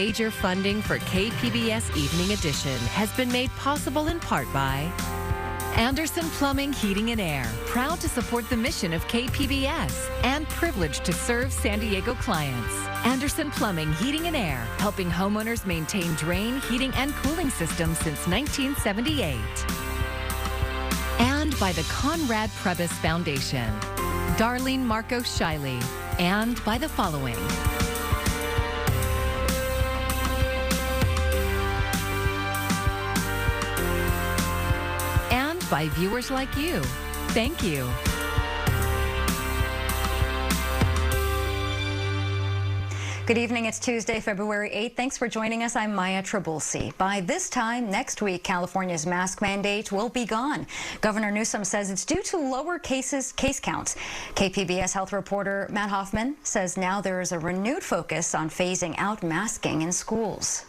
Major funding for KPBS Evening Edition has been made possible in part by Anderson Plumbing, Heating and Air, proud to support the mission of KPBS and privileged to serve San Diego clients. Anderson Plumbing, Heating and Air, helping homeowners maintain drain, heating, and cooling systems since 1978. And by the Conrad Prebys Foundation, Darlene Marco Shiley, and by the following. By viewers like you. Thank you. Good evening. It's Tuesday, February 8th. Thanks for joining us. I'm Maya Trabulsi. By this time next week, California's mask mandate will be gone. Governor Newsom says it's due to lower case counts. KPBS health reporter Matt Hoffman says now there is a renewed focus on phasing out masking in schools.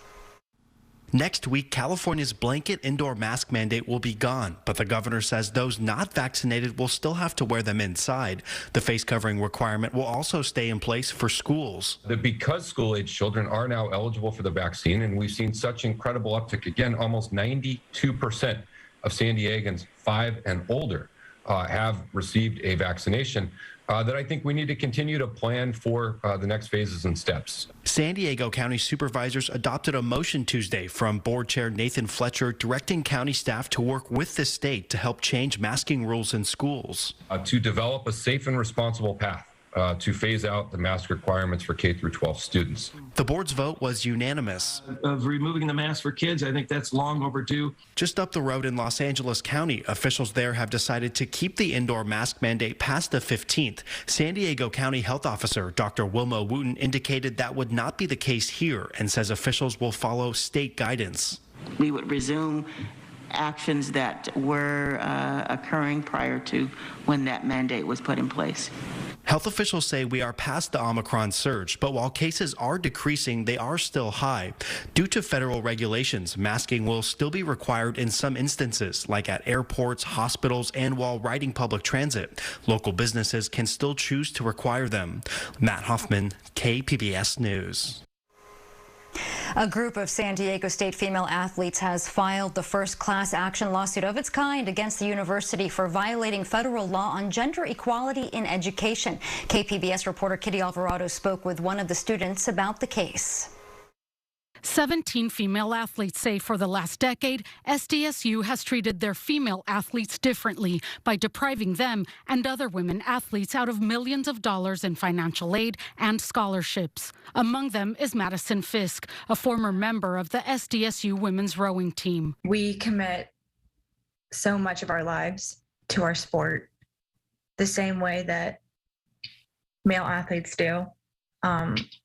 Next week, California's blanket indoor mask mandate will be gone, but the governor says those not vaccinated will still have to wear them inside. The face covering requirement will also stay in place for schools. Because school-age children are now eligible for the vaccine, and we've seen such incredible uptick, again, almost 92% of San Diegans 5 and older have received a vaccination, that I think we need to continue to plan for the next phases and steps. San Diego County supervisors adopted a motion Tuesday from Board Chair Nathan Fletcher directing county staff to work with the state to help change masking rules in schools. To develop a safe and responsible path to phase out the mask requirements for K through 12 students. The board's vote was unanimous. Of removing the mask for kids, I think that's long overdue. Just up the road in Los Angeles County, officials there have decided to keep the indoor mask mandate past the 15th. San Diego County Health Officer Dr. Wilma Wooten indicated that would not be the case here and says officials will follow state guidance. We would resume actions that were occurring prior to when that mandate was put in place. Health officials say we are past the Omicron surge, but while cases are decreasing, they are still high. Due to federal regulations, masking will still be required in some instances, like at airports, hospitals, and while riding public transit. Local businesses can still choose to require them. Matt Hoffman, KPBS News. A group of San Diego State female athletes has filed the first class action lawsuit of its kind against the university for violating federal law on gender equality in education. KPBS reporter Kitty Alvarado spoke with one of the students about the case. 17 female athletes say for the last decade, SDSU has treated their female athletes differently by depriving them and other women athletes out of millions of dollars in financial aid and scholarships. Among them is Madison Fisk, a former member of the SDSU women's rowing team. We commit so much of our lives to our sport the same way that male athletes do.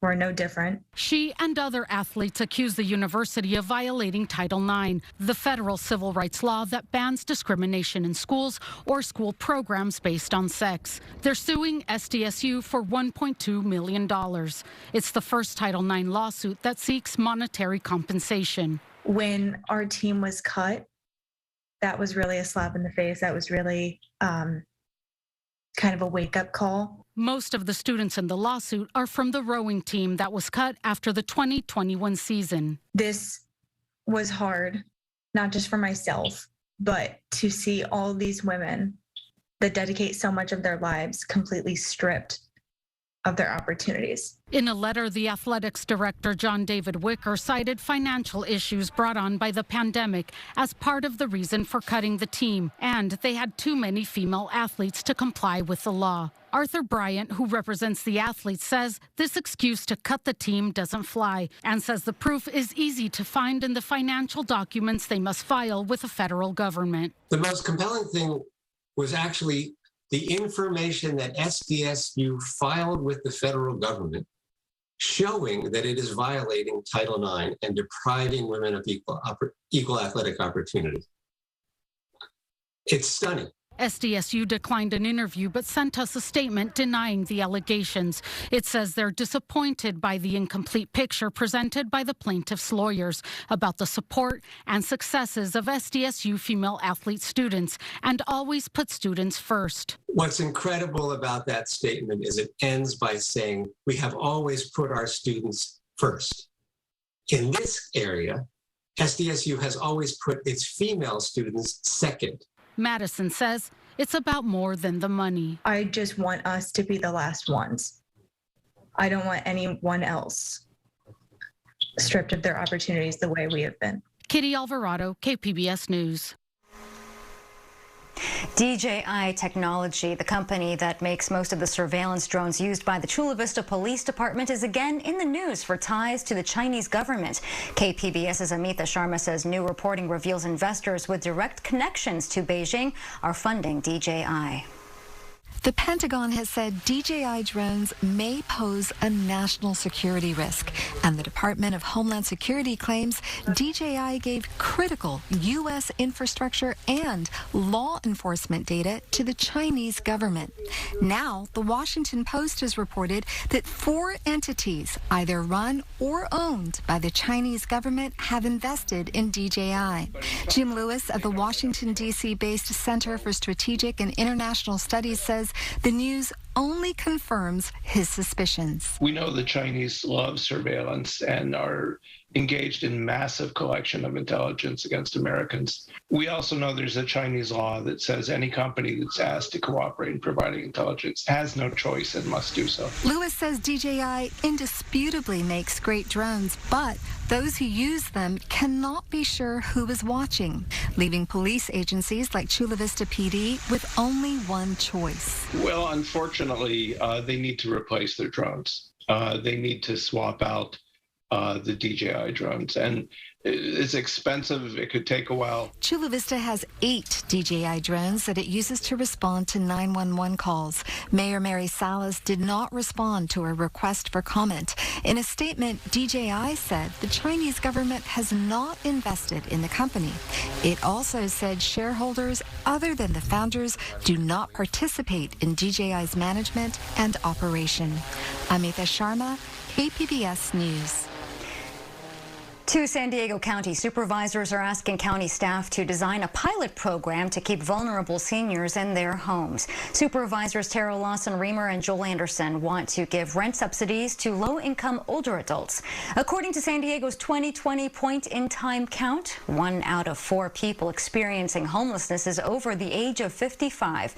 We're no different. She and other athletes accuse the university of violating Title IX, the federal civil rights law that bans discrimination in schools or school programs based on sex. They're suing SDSU for $1.2 million. It's the first Title IX lawsuit that seeks monetary compensation. When our team was cut, that was really a slap in the face. That was really kind of a wake-up call. Most of the students in the lawsuit are from the rowing team that was cut after the 2021 season. This was hard, not just for myself, but to see all these women that dedicate so much of their lives completely stripped of their opportunities. In a letter, the athletics director, John David Wicker, cited financial issues brought on by the pandemic as part of the reason for cutting the team, and they had too many female athletes to comply with the law. Arthur Bryant, who represents the athletes, says this excuse to cut the team doesn't fly and says the proof is easy to find in the financial documents they must file with the federal government. The most compelling thing was actually the information that SDSU filed with the federal government showing that it is violating Title IX and depriving women of equal athletic opportunity. It's stunning. SDSU declined an interview but sent us a statement denying the allegations. It says they're disappointed by the incomplete picture presented by the plaintiff's lawyers about the support and successes of SDSU female athlete students and always put students first. What's incredible about that statement is it ends by saying we have always put our students first. In this area, SDSU has always put its female students second. Madison says it's about more than the money. I just want us to be the last ones. I don't want anyone else stripped of their opportunities the way we have been. Kitty Alvarado, KPBS News. DJI Technology, the company that makes most of the surveillance drones used by the Chula Vista Police Department, is again in the news for ties to the Chinese government. KPBS's Amita Sharma says new reporting reveals investors with direct connections to Beijing are funding DJI. The Pentagon has said DJI drones may pose a national security risk, and the Department of Homeland Security claims DJI gave critical U.S. infrastructure and law enforcement data to the Chinese government. Now, the Washington Post has reported that 4 entities, either run or owned by the Chinese government, have invested in DJI. Jim Lewis of the Washington, D.C.-based Center for Strategic and International Studies says the news only confirms his suspicions. We know the Chinese love surveillance and are engaged in massive collection of intelligence against Americans. We also know there's a Chinese law that says any company that's asked to cooperate in providing intelligence has no choice and must do so. Lewis says DJI indisputably makes great drones, but those who use them cannot be sure who is watching, leaving police agencies like Chula Vista PD with only one choice. Well, unfortunately, they need to replace their drones. They need to swap out the DJI drones, and it's expensive. It could take a while. Chula Vista has 8 DJI drones that it uses to respond to 911 calls. Mayor Mary Salas did not respond to a request for comment. In a statement, DJI said the Chinese government has not invested in the company. It also said shareholders other than the founders do not participate in DJI's management and operation. Amita Sharma, KPBS News. 2 San Diego County supervisors are asking county staff to design a pilot program to keep vulnerable seniors in their homes. Supervisors Tara Lawson-Reamer and Joel Anderson want to give rent subsidies to low-income older adults. According to San Diego's 2020 point-in-time count, 1 out of 4 people experiencing homelessness is over the age of 55.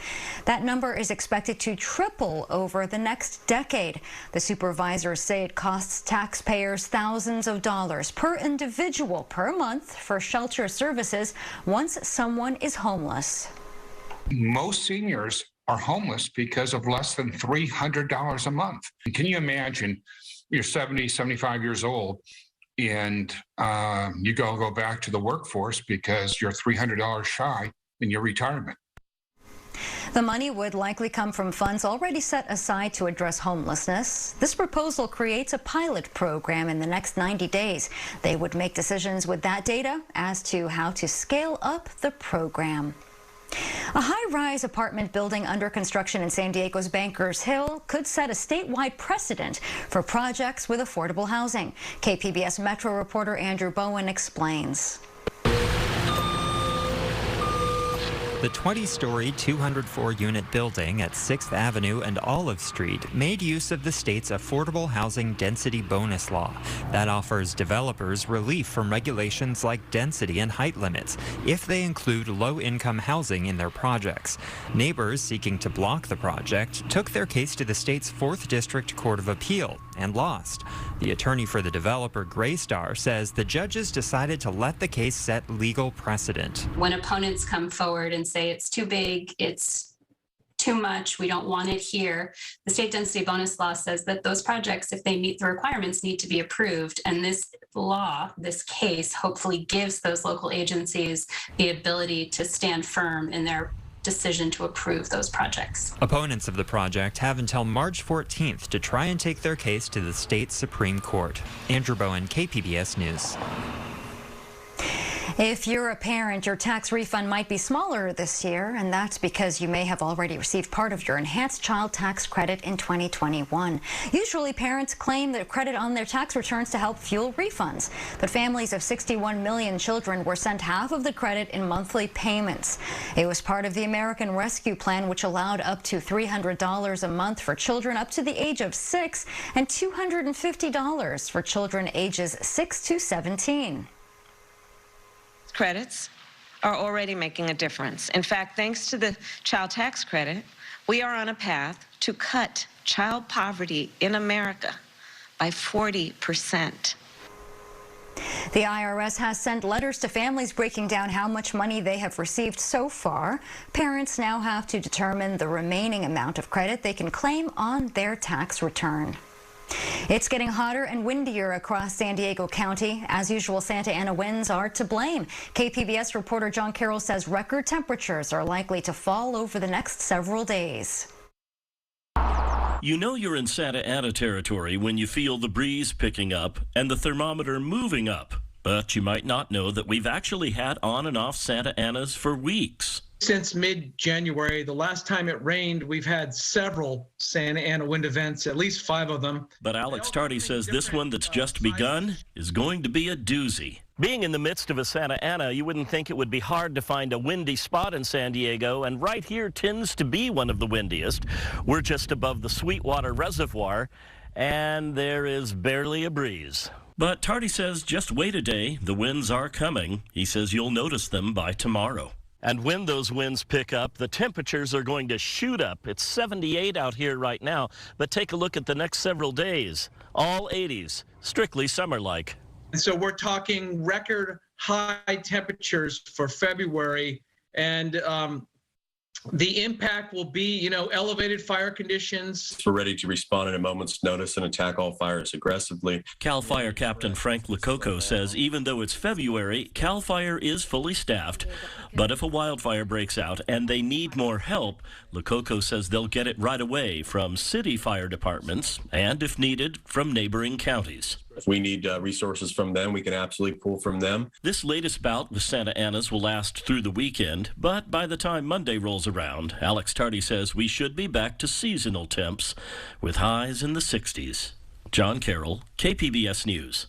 That number is expected to triple over the next decade. The supervisors say it costs taxpayers thousands of dollars per individual per month for shelter services once someone is homeless. Most seniors are homeless because of less than $300 a month. Can you imagine you're 70, 75 years old and you go back to the workforce because you're $300 shy in your retirement? The money would likely come from funds already set aside to address homelessness. This proposal creates a pilot program in the next 90 days. They would make decisions with that data as to how to scale up the program. A high-rise apartment building under construction in San Diego's Bankers Hill could set a statewide precedent for projects with affordable housing. KPBS Metro reporter Andrew Bowen explains. The 20-story, 204-unit building at 6th Avenue and Olive Street made use of the state's Affordable Housing Density Bonus Law. That offers developers relief from regulations like density and height limits if they include low-income housing in their projects. Neighbors seeking to block the project took their case to the state's 4th District Court of Appeal and lost. The attorney for the developer, Graystar, says the judges decided to let the case set legal precedent. When opponents come forward and say it's too big, it's too much, we don't want it here, the state density bonus law says that those projects, if they meet the requirements, need to be approved. And this law, this case, hopefully gives those local agencies the ability to stand firm in their decision to approve those projects. Opponents of the project have until March 14th to try and take their case to the state Supreme Court. Andrew Bowen, KPBS News. If you're a parent, your tax refund might be smaller this year, and that's because you may have already received part of your enhanced child tax credit in 2021. Usually, parents claim the credit on their tax returns to help fuel refunds, but families of 61 million children were sent half of the credit in monthly payments. It was part of the American Rescue Plan, which allowed up to $300 a month for children up to the age of 6 and $250 for children ages 6 to 17. Credits are already making a difference. In fact, thanks to the child tax credit, we are on a path to cut child poverty in America by 40%. The IRS has sent letters to families breaking down how much money they have received so far. Parents now have to determine the remaining amount of credit they can claim on their tax return. It's getting hotter and windier across San Diego County. As usual, Santa Ana winds are to blame. KPBS reporter John Carroll says record temperatures are likely to fall over the next several days. You know you're in Santa Ana territory when you feel the breeze picking up and the thermometer moving up. But you might not know that we've actually had on and off Santa Anas for weeks. Since mid-January, the last time it rained, we've had several Santa Ana wind events, at least 5 of them. But Alex Tardy says this one that's just begun is going to be a doozy. Being in the midst of a Santa Ana, you wouldn't think it would be hard to find a windy spot in San Diego, and right here tends to be one of the windiest. We're just above the Sweetwater Reservoir, and there is barely a breeze. But Tardy says just wait a day, the winds are coming. He says you'll notice them by tomorrow. And when those winds pick up, the temperatures are going to shoot up. It's 78 out here right now, but take a look at the next several days. All 80s, strictly summer-like. And so we're talking record high temperatures for February, and the impact will be, elevated fire conditions. We're ready to respond at a moment's notice and attack all fires aggressively. CAL FIRE Captain Frank Lococo says even though it's February, CAL FIRE is fully staffed. But if a wildfire breaks out and they need more help, Lococo says they'll get it right away from city fire departments and, if needed, from neighboring counties. If we need resources from them, we can absolutely pull from them. This latest bout with Santa Anas will last through the weekend, but by the time Monday rolls around, Alex Tardy says we should be back to seasonal temps with highs in the 60s. John Carroll, KPBS News.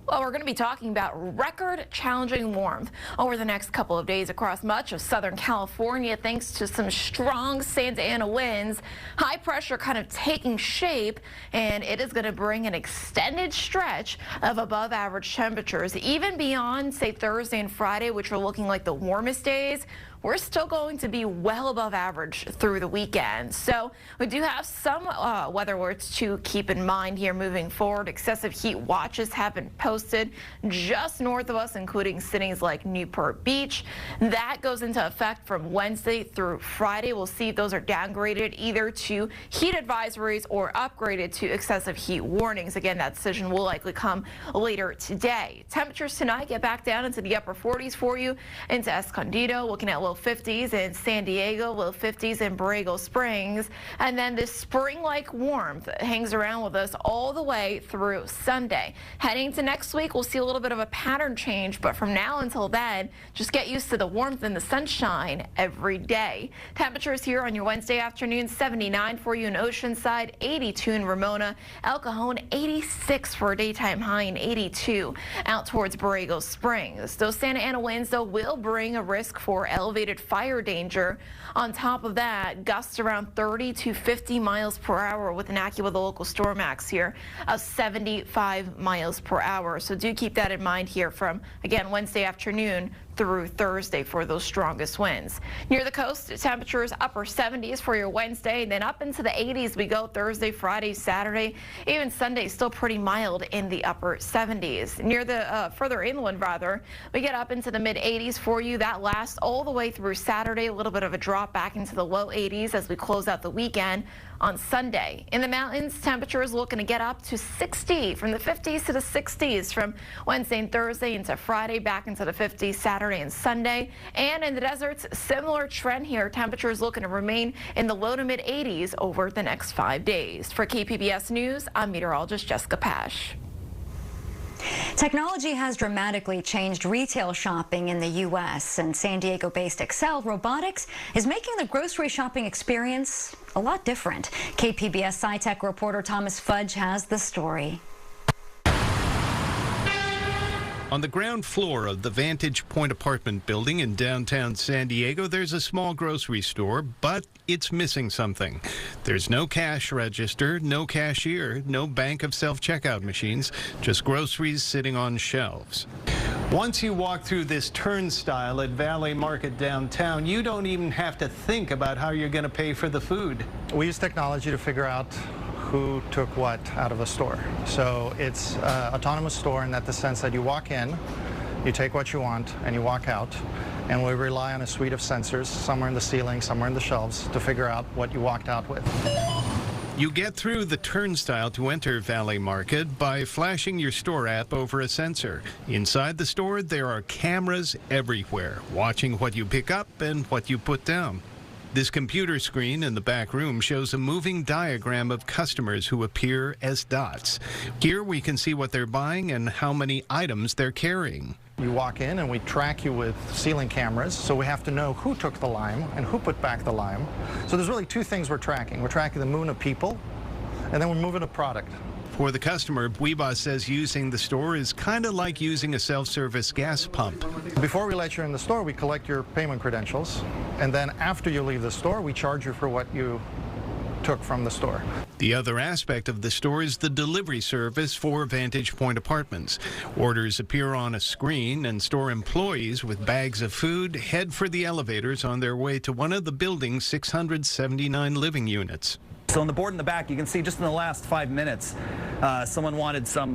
Well, we're going to be talking about record challenging warmth over the next couple of days across much of Southern California, thanks to some strong Santa Ana winds. High pressure kind of taking shape, and it is going to bring an extended stretch of above average temperatures, even beyond, say, Thursday and Friday, which are looking like the warmest days. We're still going to be well above average through the weekend. So we do have some weather alerts to keep in mind here moving forward. Excessive heat watches have been posted just north of us, including cities like Newport Beach. That goes into effect from Wednesday through Friday. We'll see if those are downgraded either to heat advisories or upgraded to excessive heat warnings. Again, that decision will likely come later today. Temperatures tonight get back down into the upper 40s for you into Escondido, looking at low 50s in San Diego, low 50s in Borrego Springs, and then this spring-like warmth hangs around with us all the way through Sunday. Heading to next week, we'll see a little bit of a pattern change, but from now until then, just get used to the warmth and the sunshine every day. Temperatures here on your Wednesday afternoon, 79 for you in Oceanside, 82 in Ramona, El Cajon, 86 for a daytime high, and 82 out towards Borrego Springs. Those Santa Ana winds, though, will bring a risk for elevated fire danger. On top of that, gusts around 30 to 50 miles per hour with an AccuWeather local storm max here of 75 miles per hour. So do keep that in mind here from, again, Wednesday afternoon through Thursday for those strongest winds. Near the coast, temperatures upper 70s for your Wednesday, and then up into the 80s we go Thursday, Friday, Saturday, even Sunday still pretty mild in the upper 70s. Near the further inland, rather, we get up into the mid 80s for you. That lasts all the way through Saturday. A little bit of a drop back into the low 80s as we close out the weekend on Sunday. In the mountains, temperatures looking to get up to 60, from the 50s to the 60s from Wednesday and Thursday into Friday, back into the 50s Saturday Saturday and Sunday. And in the deserts, similar trend here. Temperatures looking to remain in the low to mid 80s over the next 5 days. For KPBS News, I'm meteorologist Jessica Pash. Technology has dramatically changed retail shopping in the U.S., and San Diego-based Excel Robotics is making the grocery shopping experience a lot different. KPBS SciTech reporter Thomas Fudge has the story. On the ground floor of the Vantage Point apartment building in downtown San Diego, there's a small grocery store, but it's missing something. There's no cash register, no cashier, no bank of self-checkout machines, just groceries sitting on shelves. Once you walk through this turnstile at Valley Market downtown, you don't even have to think about how you're going to pay for the food. We use technology to figure out who took what out of a store. So it's an autonomous store in that the sense that you walk in, you take what you want, and you walk out. And we rely on a suite of sensors, somewhere in the ceiling, somewhere in the shelves, to figure out what you walked out with. You get through the turnstile to enter Valley Market by flashing your store app over a sensor. Inside the store, there are cameras everywhere, watching what you pick up and what you put down. This computer screen in the back room shows a moving diagram of customers who appear as dots. Here we can see what they're buying and how many items they're carrying. You walk in and we track you with ceiling cameras, so we have to know who took the lime and who put back the lime. So there's really two things we're tracking. We're tracking the movement of people, and then we're moving a product. For the customer, Buiba says using the store is kind of like using a self-service gas pump. Before we let you in the store, we collect your payment credentials, and then after you leave the store, we charge you for what you took from the store. The other aspect of the store is the delivery service for Vantage Point Apartments. Orders appear on a screen, and store employees with bags of food head for the elevators on their way to one of the building's 679 living units. So on the board in the back, you can see just in the last 5 minutes, someone wanted some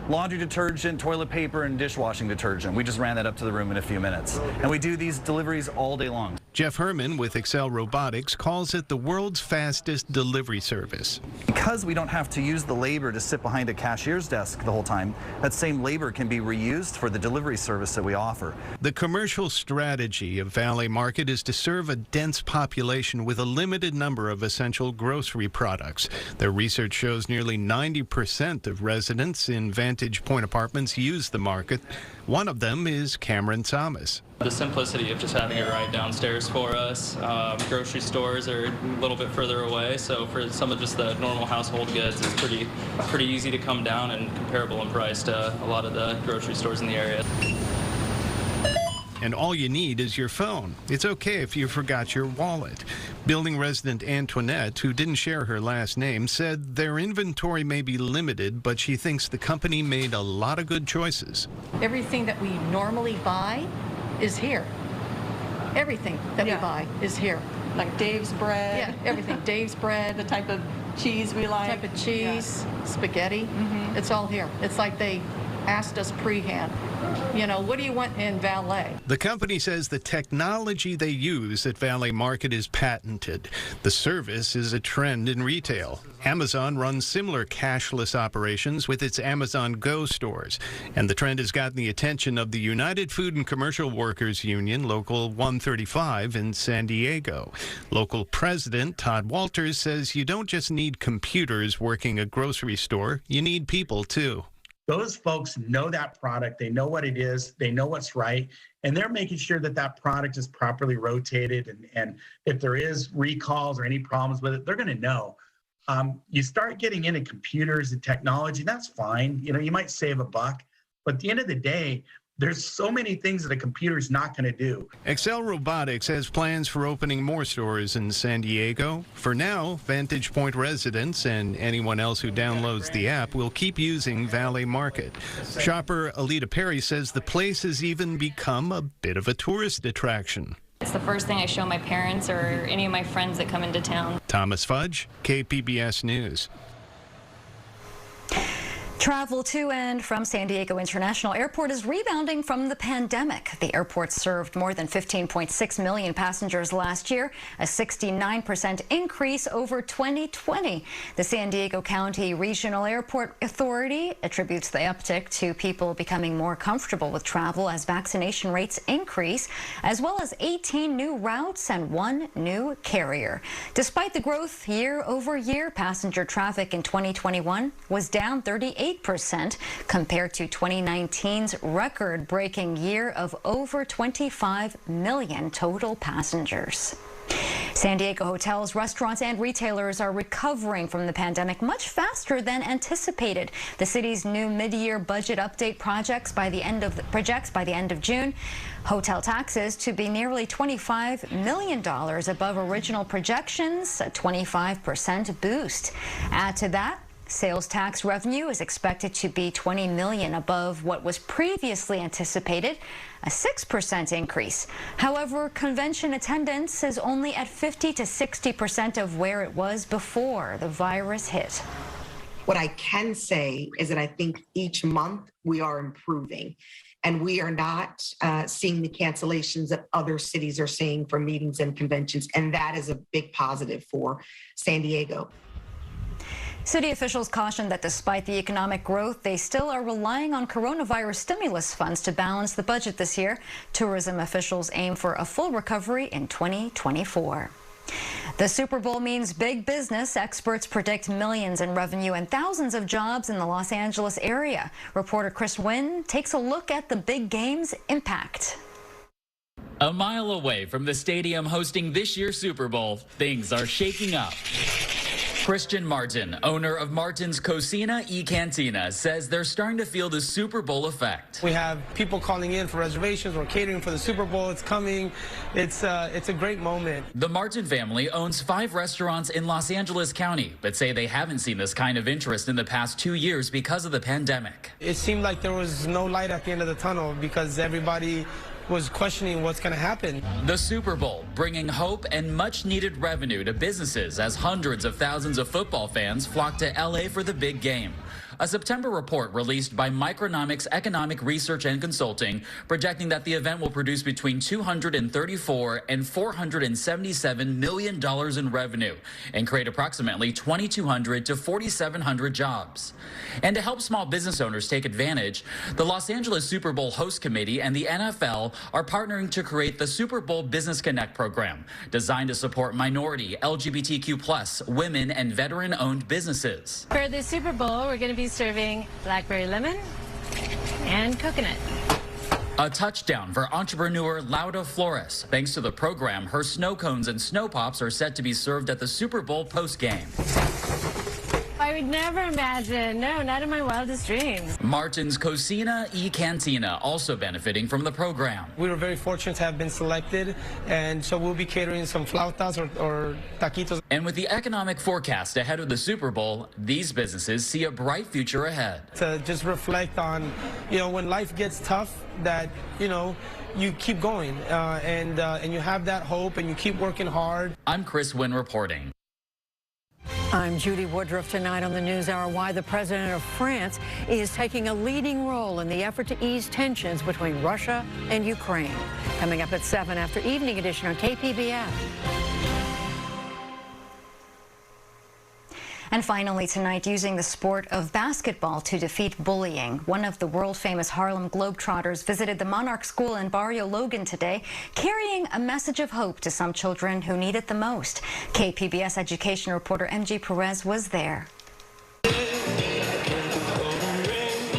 laundry detergent, toilet paper, and dishwashing detergent. We just ran that up to the room in a few minutes. And we do these deliveries all day long. Jeff Herman with Excel Robotics calls it the world's fastest delivery service. Because we don't have to use the labor to sit behind a cashier's desk the whole time, that same labor can be reused for the delivery service that we offer. The commercial strategy of Valley Market is to serve a dense population with a limited number of essential grocery products. Their research shows nearly 90% of residents in Vantage Point Apartments use the market. One of them is Cameron Thomas. The simplicity of just having it right downstairs for us. Grocery stores are a little bit further away, so for some of just the normal household goods, it's pretty easy to come down and comparable in price to a lot of the grocery stores in the area. And all you need is your phone. It's okay if you forgot your wallet. Building resident Antoinette, who didn't share her last name, said their inventory may be limited, but she thinks the company made a lot of good choices. Everything that we normally buy is here. Everything that we buy is here. Like Dave's bread. Yeah, everything. Dave's bread. The type of cheese we like. Type of cheese, spaghetti. It's all here. It's like they asked us pre-hand, you know, what do you want in valet? The company says the technology they use at Valley Market is patented. The service is a trend in retail. Amazon runs similar cashless operations with its Amazon Go stores, and the trend has gotten the attention of the United Food and Commercial Workers Union, Local 135 in San Diego. Local President Todd Walters says you don't just need computers working a grocery store, you need people too. Those folks know that product, they know what it is, they know what's right, and they're making sure that that product is properly rotated, and if there is recalls or any problems with it, they're gonna know. You start getting into computers and technology, that's fine. You know, you might save $1, but at the end of the day, there's so many things that a computer is not going to do. Excel Robotics has plans for opening more stores in San Diego. For now, Vantage Point residents and anyone else who downloads the app will keep using Valley Market. Shopper Alita Perry says the place has even become a bit of a tourist attraction. It's the first thing I show my parents or any of my friends that come into town. Thomas Fudge, KPBS News. Travel to and from San Diego International Airport is rebounding from the pandemic. The airport served more than 15.6 million passengers last year, a 69% increase over 2020. The San Diego County Regional Airport Authority attributes the uptick to people becoming more comfortable with travel as vaccination rates increase, as well as 18 new routes and 1 new carrier. Despite the growth year over year, passenger traffic in 2021 was down 38% compared to 2019's record-breaking year of over 25 million total passengers. San Diego hotels, restaurants, and retailers are recovering from the pandemic much faster than anticipated. The city's new mid-year budget update projects by the end of June hotel taxes to be nearly $25 million above original projections, a 25% boost. Add to that, sales tax revenue is expected to be $20 million above what was previously anticipated, a 6% increase. However, convention attendance is only at 50 to 60% of where it was before the virus hit. What I can say is that I think each month we are improving, and we are not seeing the cancellations that other cities are seeing for meetings and conventions, and that is a big positive for San Diego. City officials caution that despite the economic growth, they still are relying on coronavirus stimulus funds to balance the budget this year. Tourism officials aim for a full recovery in 2024. The Super Bowl means big business. Experts predict millions in revenue and thousands of jobs in the Los Angeles area. Reporter Chris Wynn takes a look at the big game's impact. A mile away from the stadium hosting this year's Super Bowl, things are shaking up. Christian Martin, owner of Martin's Cocina y Cantina, says they're starting to feel the Super Bowl effect. We have people calling in for reservations. We're catering for the Super Bowl. It's coming. It's a great moment. The Martin family owns 5 restaurants in Los Angeles County, but say they haven't seen this kind of interest in the past 2 years because of the pandemic. It seemed like there was no light at the end of the tunnel because everybody was questioning what's going to happen. The Super Bowl bringing hope and much needed revenue to businesses as hundreds of thousands of football fans flock to LA for the big game. A September report released by Micronomics Economic Research and Consulting projecting that the event will produce between $234 and $477 million in revenue and create approximately 2,200 to 4,700 jobs. And to help small business owners take advantage, the Los Angeles Super Bowl Host Committee and the NFL are partnering to create the Super Bowl Business Connect program, designed to support minority, LGBTQ+, women, and veteran-owned businesses. For the Super Bowl, we're going to be serving blackberry lemon and coconut. A touchdown for entrepreneur Lauda Flores. Thanks to the program, her snow cones and snow pops are set to be served at the Super Bowl postgame. I would never imagine, no, not in my wildest dreams. Martin's Cocina y Cantina also benefiting from the program. We were very fortunate to have been selected, and so we'll be catering some flautas or taquitos. And with the economic forecast ahead of the Super Bowl, these businesses see a bright future ahead. To just reflect on, when life gets tough, that, you keep going and you have that hope and you keep working hard. I'm Chris Wynn reporting. I'm Judy Woodruff. Tonight on the NewsHour, why the president of France is taking a leading role in the effort to ease tensions between Russia and Ukraine. Coming up at 7 after Evening Edition on KPBS. And finally tonight, using the sport of basketball to defeat bullying. One of the world-famous Harlem Globetrotters visited the Monarch School in Barrio Logan today, carrying a message of hope to some children who need it the most. KPBS education reporter MG Perez was there.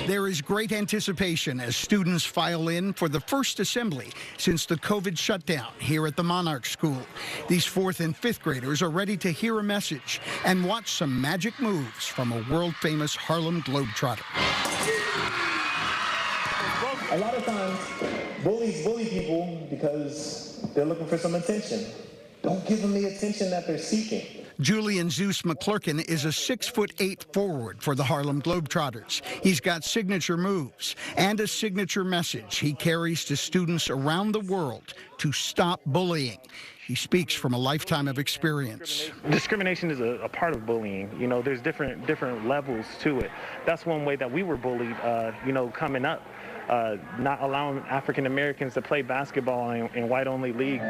There is great anticipation as students file in for the first assembly since the COVID shutdown here at the Monarch School. These 4th and 5th graders are ready to hear a message and watch some magic moves from a world-famous Harlem Globetrotter. A lot of times, bullies bully people because they're looking for some attention. Don't give them the attention that they're seeking. Julian Zeus McClurkin is a 6'8" forward for the Harlem Globetrotters. He's got signature moves and a signature message he carries to students around the world to stop bullying. He speaks from a lifetime of experience. Discrimination is a part of bullying. You know, there's different levels to it. That's one way that we were bullied, coming up. Not allowing African Americans to play basketball in white-only league.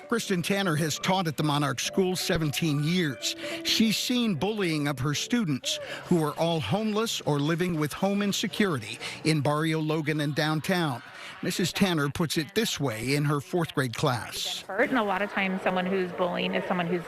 Kristen Tanner has taught at the Monarch School 17 years. She's seen bullying of her students, who are all homeless or living with home insecurity in Barrio Logan and downtown. Mrs. Tanner puts it this way in her 4th grade class. Hurt, and a lot of times someone who's bullying is someone who's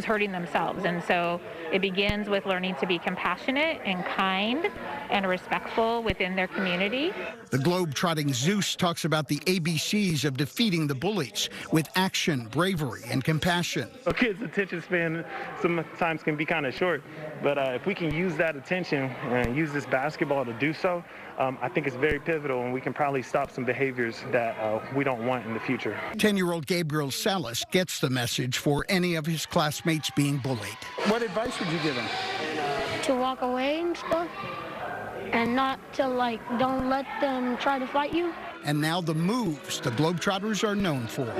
hurting themselves. And so it begins with learning to be compassionate and kind and respectful within their community. The globe-trotting Zeus talks about the ABCs of defeating the bullies with action, bravery, and compassion. A kid's attention span sometimes can be kind of short, but if we can use that attention and use this basketball to do so, I think it's very pivotal, and we can probably stop some behaviors that we don't want in the future. 10-year-old Gabriel Salas gets the message for any of his classmates being bullied. What advice would you give him? To walk away and stuff, and not to, don't let them try to fight you. And now the moves the Globetrotters are known for.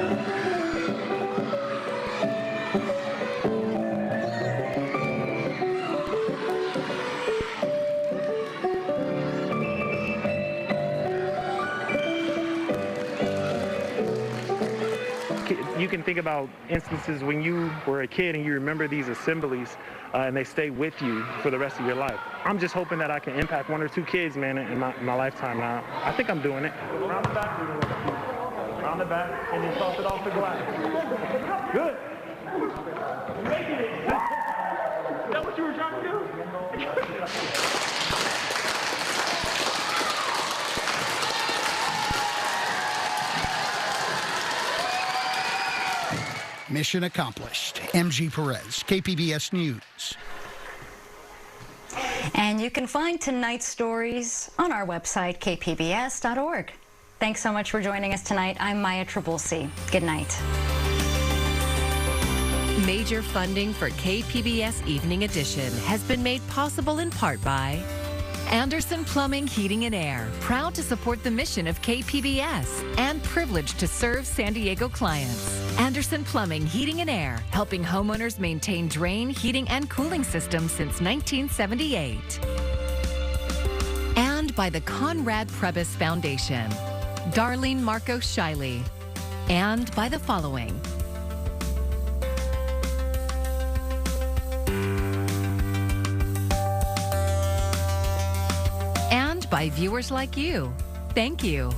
You can think about instances when you were a kid and you remember these assemblies and they stay with you for the rest of your life. I'm just hoping that I can impact 1 or 2 kids, man, in my lifetime now. I think I'm doing it. Round the back, round the back, and then toss it off the glass. Good. You're making it. Is that what you were trying to do? Mission accomplished. MG Perez, KPBS News. And you can find tonight's stories on our website, kpbs.org. Thanks so much for joining us tonight. I'm Maya Trabulsi. Good night. Major funding for KPBS Evening Edition has been made possible in part by Anderson Plumbing, Heating and Air, proud to support the mission of KPBS and privileged to serve San Diego clients. Anderson Plumbing, Heating and Air, helping homeowners maintain drain, heating, and cooling systems since 1978. And by the Conrad Prebys Foundation, Darlene Marcos Shiley, and by the following. And by viewers like you. Thank you.